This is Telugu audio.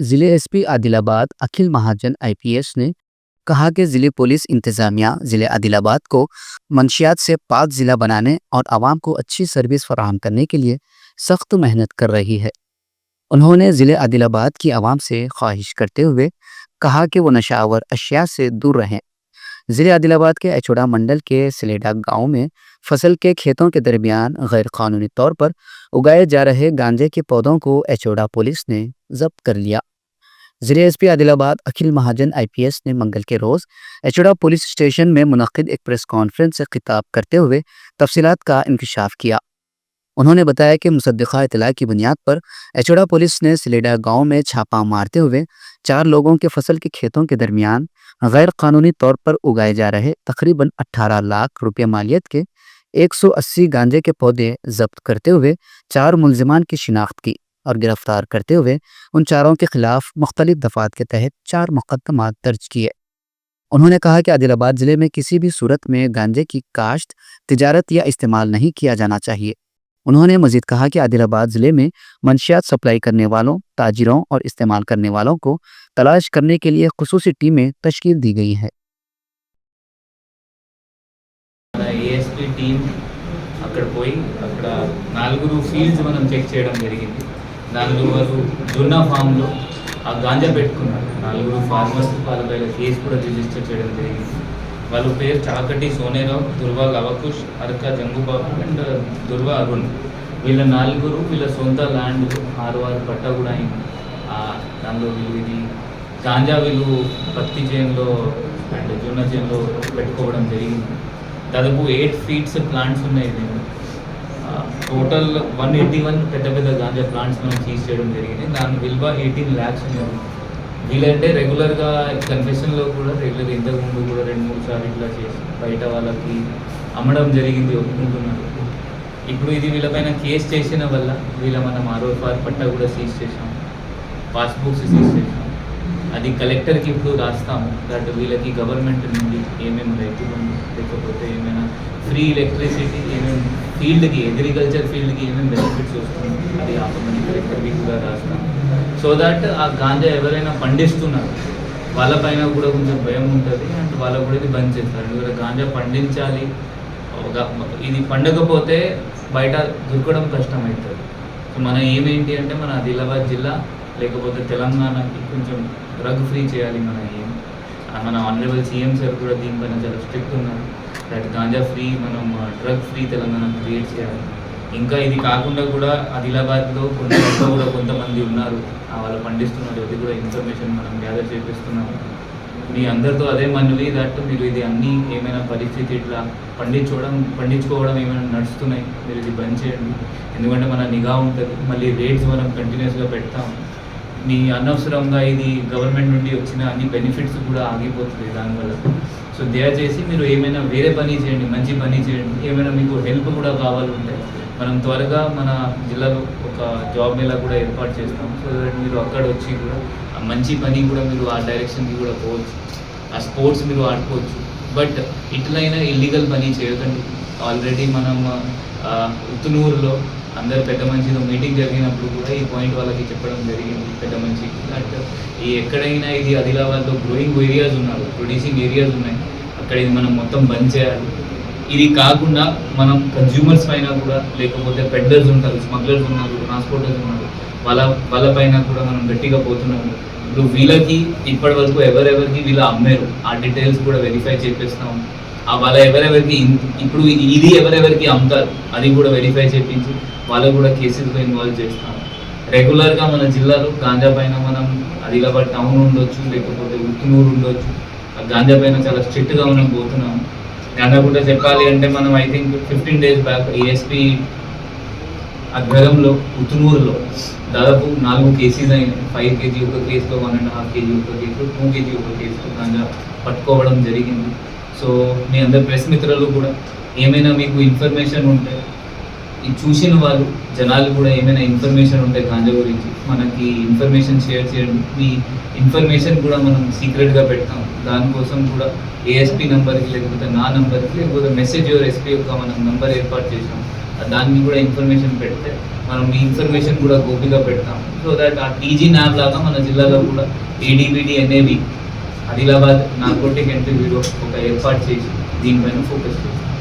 जिले एसपी आदिलाबाद अखिल महाजन आईपीएस ने कहा कि जिले पुलिस इंतजामिया जिले आदिलाबाद को मंशियात से पाक जिला बनाने और आवाम को अच्छी सर्विस फराहम करने के लिए सख्त मेहनत कर रही है। उन्होंने जिले आदिलाबाद की आवाम से ख्वाहिश करते हुए कहा कि वो नशावर अशिया से दूर रहें। जिले आदिलाबाद के एचोड़ा मंडल के सिलेडा गांव में फसल के खेतों के दरमियान गैर कानूनी तौर पर उगाए जा रहे गांजे के पौधों को एचोड़ा पुलिस ने जब्त कर लिया। जिले एसपी आदिलाबाद अखिल महाजन आईपीएस ने मंगल के रोज एचोड़ा पुलिस स्टेशन में मुनक्किद एक प्रेस कॉन्फ्रेंस से खिताब करते हुए तफसीलात का इंकशाफ किया। उन्होंने बताया कि मुसद्दिक़ा इत्तला की बुनियाद पर एचोड़ा पुलिस ने सिलेडा गांव में छापा मारते हुए 4 लोगों के फसल के खेतों के दरमियान गैर कानूनी तौर पर उगाए जा रहे तकरीबन 18 लाख रुपये मालियत के 180 गांजे के पौधे जब्त करते हुए 4 मुलजिमान की शिनाख्त की और गिरफ्तार करते हुए उन चारों के खिलाफ मुख्तलिफ दफात के तहत 4 मुकदमात दर्ज किए। उन्होंने कहा कि आदिलाबाद जिले में किसी भी सूरत में गांजे की काश्त, तिजारत या इस्तेमाल नहीं किया जाना चाहिए। उन्होंने मजीद कहा कि आदिलाबाद जिले में मंशियात सप्लाई करने वालों, ताजिरों और इस्तेमाल करने वालों को तलाश करने के लिए खुसूसी टीमें तश्कील दी गई है। ఏఎస్పీ టీం అక్కడ పోయి అక్కడ 4 ఫీల్డ్స్ మనం చెక్ చేయడం జరిగింది. దానిలో వారు జున్నా ఫామ్లో ఆ గాంజా పెట్టుకున్నారు. 4 ఫార్మర్స్ వాళ్ళపై కేసు కూడా రిజిస్టర్ చేయడం జరిగింది. వాళ్ళ పేరు చాకటి సోనేరావు, దుర్వా లవకుష్, అరక జంగుబాబు అండ్ దుర్వా అరుణ్. వీళ్ళ 4 వీళ్ళ సొంత ల్యాండ్ 6 పట్టా కూడా అయింది. దానిలో వీళ్ళు ఇది గాంజా వీళ్ళు పత్తి చేనులో అండ్ జొన్న చేనులో పెట్టుకోవడం జరిగింది. దాదాపు 8 ఫీట్స్ ప్లాంట్స్ ఉన్నాయి. టోటల్ 181 పెద్ద పెద్ద గాంజా ప్లాంట్స్ మనం సీజ్ చేయడం జరిగింది. దాని విలువ 18 lakhs ఉన్నది. వీళ్ళంటే రెగ్యులర్గా కన్ఫెషన్లో కూడా రెగ్యులర్ ఇంతకుముందు కూడా 2-3 సార్లు ఇట్లా చేసి బయట వాళ్ళకి అమ్మడం జరిగింది, ఒప్పుకుంటున్నారు. ఇప్పుడు ఇది వీళ్ళపైన కేసు చేసిన వల్ల వీళ్ళ మనం 6 పట్టా కూడా సీజ్ చేసాం, పాస్బుక్స్ సీజ్ చేసాం. అది కలెక్టర్కి ఇప్పుడు రాస్తాము దట్ వీళ్ళకి గవర్నమెంట్ నుండి ఏమేమి రైతులు లేకపోతే ఏమైనా ఫ్రీ ఎలక్ట్రిసిటీ, ఏమేమి ఫీల్డ్కి అగ్రికల్చర్ ఫీల్డ్కి ఏమేమి బెనిఫిట్స్ వస్తుంది అది ఆపమని కలెక్టర్కి కూడా రాస్తాము. సో దట్ ఆ గాంజా ఎవరైనా పండిస్తున్నారు వాళ్ళపైన కూడా కొంచెం భయం ఉంటుంది అండ్ వాళ్ళకు కూడా ఇది బంద్ చేస్తారు. ఎందుకంటే గాంజా పండించాలి, ఇది పండకపోతే బయట దొరకడం కష్టమవుతుంది. సో మన ఏమేంటి అంటే మన ఆదిలాబాద్ జిల్లా లేకపోతే తెలంగాణకి కొంచెం డ్రగ్ ఫ్రీ చేయాలి. మన ఆనరబుల్ సీఎం సార్ కూడా దీనిపైన చాలా స్ట్రిక్ట్ ఉన్నారు దట్ గాంజా ఫ్రీ, మనం డ్రగ్ ఫ్రీ తెలంగాణ క్రియేట్ చేయాలి. ఇంకా ఇది కాకుండా కూడా ఆదిలాబాద్లో కూడా కొంతమంది ఉన్నారు వాళ్ళు పండిస్తున్నారు, అది కూడా ఇన్ఫర్మేషన్ మనం గ్యాదర్ చేపిస్తున్నాము. మీ అందరితో అదే మనవి దట్ మీరు ఇది అన్నీ ఏమైనా పరిస్థితి ఇట్లా పండించుకోవడం ఏమైనా నడుస్తున్నాయి మీరు ఇది బంద్ చేయండి. ఎందుకంటే మన నిఘా ఉంటుంది, మళ్ళీ రేట్స్ మనం కంటిన్యూస్గా పెడతాం. మీ అనవసరంగా ఇది గవర్నమెంట్ నుండి వచ్చిన అన్ని బెనిఫిట్స్ కూడా ఆగిపోతుంది దానివల్ల. సో దయచేసి మీరు ఏమైనా వేరే పని చేయండి, మంచి పని చేయండి. ఏమైనా మీకు హెల్ప్ కూడా కావాలంటే మనం త్వరగా మన జిల్లాలో ఒక జాబ్ మేళా కూడా ఏర్పాటు చేస్తాం. సో దట్ మీరు అక్కడ వచ్చి కూడా మంచి పని కూడా మీరు ఆ డైరెక్షన్కి కూడా పోవచ్చు, ఆ స్పోర్ట్స్ మీరు ఆడుకోవచ్చు. బట్ ఇట్లయినా ఇల్లీగల్ పని చేయకండి. ఆల్రెడీ మనం ఉత్తునూరులో అందరు పెద్ద మనిషితో మీటింగ్ జరిగినప్పుడు కూడా ఈ పాయింట్ వాళ్ళకి చెప్పడం జరిగింది పెద్ద మనిషికి దట్ ఈ ఎక్కడైనా ఇది ఆదిలాబాద్లో గ్రోయింగ్ ఏరియాస్ ఉన్నారు, ప్రొడ్యూసింగ్ ఏరియాస్ ఉన్నాయి, అక్కడ ఇది మనం మొత్తం బంద్ చేయాలి. ఇది కాకుండా మనం కన్జ్యూమర్స్ పైన కూడా లేకపోతే పెడ్డర్స్ ఉంటారు, స్మగ్లర్స్ ఉన్నారు, ట్రాన్స్పోర్టర్స్ ఉన్నారు, వాళ్ళపైన కూడా మనం గట్టిగా పోతున్నాము. ఇప్పుడు వీళ్ళకి ఇప్పటి వరకు ఎవరెవరికి వీళ్ళు అమ్మారు ఆ డీటెయిల్స్ కూడా వెరిఫై చేపిస్తాము. వాళ్ళ ఎవరెవరికి ఇప్పుడు ఇది ఎవరెవరికి అమ్ముతారు అది కూడా వెరిఫై చేయించి వాళ్ళకు కూడా కేసెస్లో ఇన్వాల్వ్ చేస్తాం. రెగ్యులర్గా మన జిల్లాలో గాంజా పైన మనం ఆదిలాబాద్ టౌన్ ఉండొచ్చు లేకపోతే ఉత్తునూరు ఉండొచ్చు, ఆ గాంజా పైన చాలా స్ట్రిక్ట్గా మనం పోతున్నాము. గాంజా కూడా చెప్పాలి అంటే మనం I think 15 days back ASP ఆధ్వర్యంలో ఉత్తునూరులో దాదాపు 4 కేసెస్ అయినాయి. 5 kg ఒక కేసులో, 1.5 kg ఒక కేసులో, 2 kg ఒక కేసులో గాంజా పట్టుకోవడం జరిగింది. సో మీ అందరు ప్రెస్ మిత్రులు కూడా ఏమైనా మీకు ఇన్ఫర్మేషన్ ఉంటే ఇది చూసిన వాళ్ళు జనాలు కూడా ఏమైనా ఇన్ఫర్మేషన్ ఉంటే గాంజా గురించి మనకి ఇన్ఫర్మేషన్ షేర్ చేయండి. మీ ఇన్ఫర్మేషన్ కూడా మనం సీక్రెట్గా పెడతాం. దానికోసం కూడా ఏఎస్పీ నెంబర్కి లేకపోతే నా నెంబర్కి లేకపోతే మెసేజ్ యువర్ ఎస్పీ యొక్క మనం నెంబర్ ఏర్పాటు చేసాం. దానికి కూడా ఇన్ఫర్మేషన్ పెడితే మనం మీ ఇన్ఫర్మేషన్ కూడా గోప్యంగా పెడతాం. సో దట్ ఆ టీజీ న్యాబ్ లాగా మన జిల్లాలో కూడా ఏడీబీడీ అనేది ఆదిలాబాద్ నార్కోటిక్ ఎంట్రీ బ్యూరో ఒక ఏర్పాటు చేసి దీనిపైన ఫోకస్ చేస్తాం.